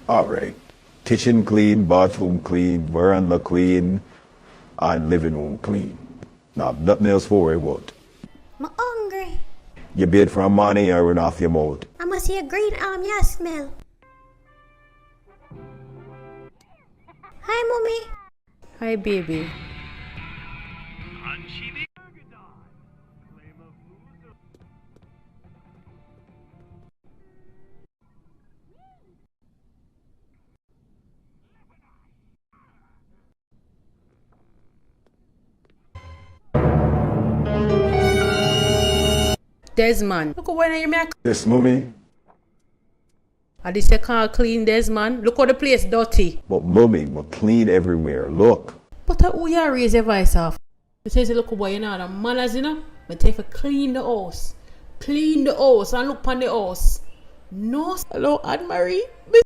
All right. Kitchen clean, bathroom clean, veranda clean, and living room clean. Now, nothing else for worry about. I'm hungry. You bid for money or run off your mouth. I must see a green yeah, smell. Hi, mommy. Hi, baby. Desmond, look when you make. This mummy, I this you can't clean Desmond. Look how the place dirty. but mummy, will clean everywhere. Look. But who you raise your voice off? You say, look boy, you know the manners, you know. But take for clean the house. Clean the house and look upon the house. No, hello, Anne Marie.